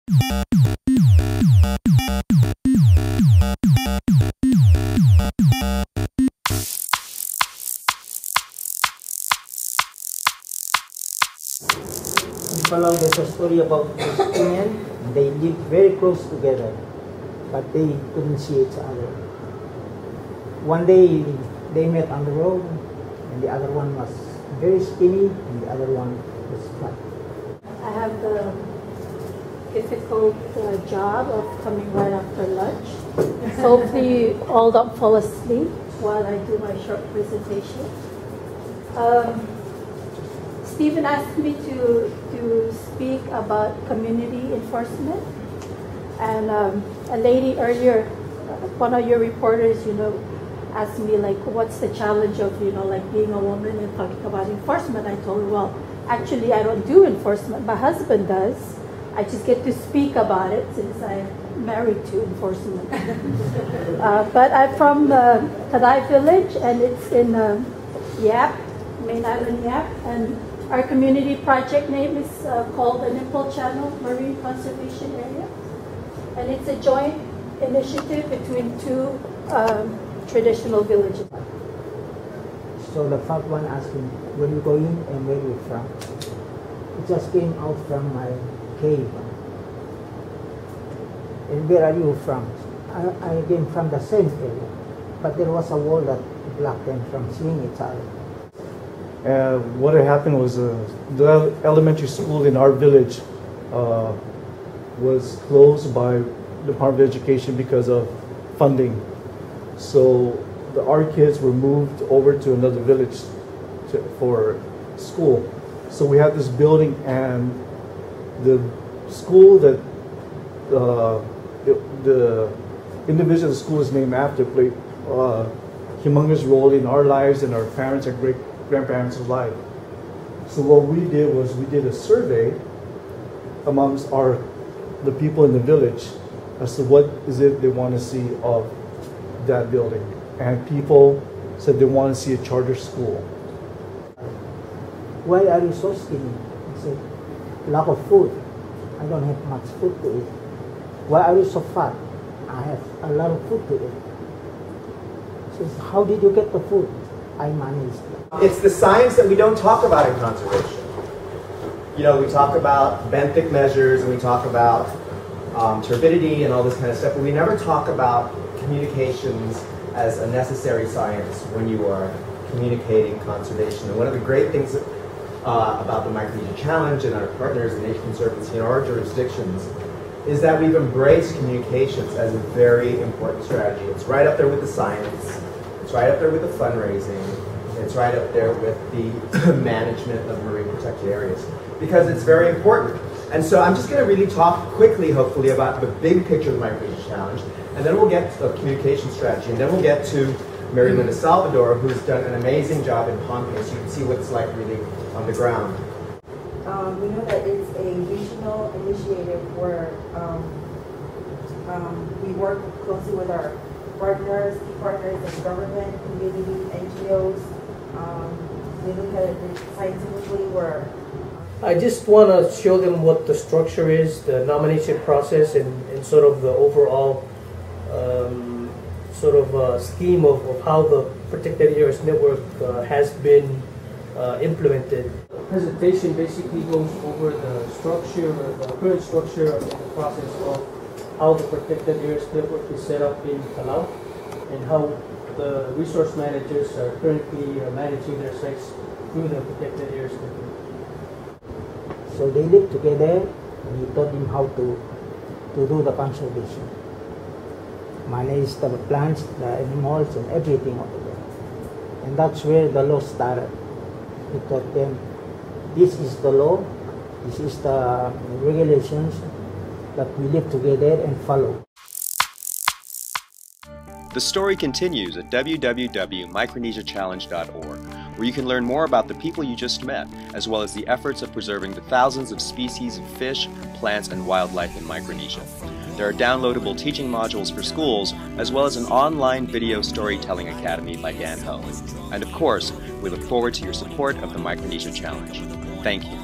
Along there's a story about this women. They lived very close together, but they couldn't see each other. One day they met on the road, and the other one was very skinny, and the other one was fat. I have the difficult job of coming right after lunch. So hopefully you all don't fall asleep while I do my short presentation. Stephen asked me to speak about community enforcement, and a lady earlier, one of your reporters, asked me like, what's the challenge of like being a woman and talking about enforcement? I told her, well, actually I don't do enforcement. My husband does. I just get to speak about it since I'm married to enforcement. But I'm from Kadai Village, and it's in Yap, Main Island Yap, and our community project name is called the Nipple Channel Marine Conservation Area, and it's a joint initiative between two traditional villages. So the fat one asked me, where you going and where you from? It just came out from my cave. And where are you from? I came from the same area, but there was a wall that blocked them from seeing each other. What had happened was the elementary school in our village was closed by the Department of Education because of funding. So our kids were moved over to another village for school. So we had this building, and the school that the individual the school is named after played a humongous role in our lives and our parents and great-grandparents' life. So what we did was we did a survey amongst the people in the village as to what is it they want to see of that building. And people said they want to see a charter school. Why are you so skinny? I said, lack of food. I don't have much food to eat. Why are you so fat? I have a lot of food to eat. She says, how did you get the food? I managed. It's the science that we don't talk about in conservation. We talk about benthic measures, and we talk about turbidity and all this kind of stuff, but we never talk about communications as a necessary science when you are communicating conservation. And one of the great things about the Micronesia Challenge and our partners in Nature Conservancy in our jurisdictions is that we've embraced communications as a very important strategy. It's right up there with the science, it's right up there with the fundraising, it's right up there with the management of marine protected areas, because it's very important. And so I'm just going to really talk quickly, hopefully, about the big picture of the Micronesia Challenge, and then we'll get to the communication strategy, and then we'll get to Mary Linda Salvador, who's done an amazing job in Pohnpei, so you can see what it's like really on the ground. We know that it's a regional initiative where we work closely with our partners, key partners in government, community, NGOs. We look at it scientifically where I just want to show them what the structure is, the nomination process, and sort of the overall scheme of how the Protected Areas Network has been implemented. The presentation basically goes over the structure, the current structure and the process of how the Protected Areas Network is set up in Palau, and how the resource managers are currently managing their sites through the Protected Areas Network. So they lived together, and he taught him how to do the conservation. Manage the plants, the animals, and everything over there. And that's where the law started. He taught them, this is the law, this is the regulations that we live together and follow. The story continues at www.micronesiachallenge.org, where you can learn more about the people you just met, as well as the efforts of preserving the thousands of species of fish, plants, and wildlife in Micronesia. There are downloadable teaching modules for schools, as well as an online video storytelling academy by Dan Ho. And of course, we look forward to your support of the Micronesia Challenge. Thank you.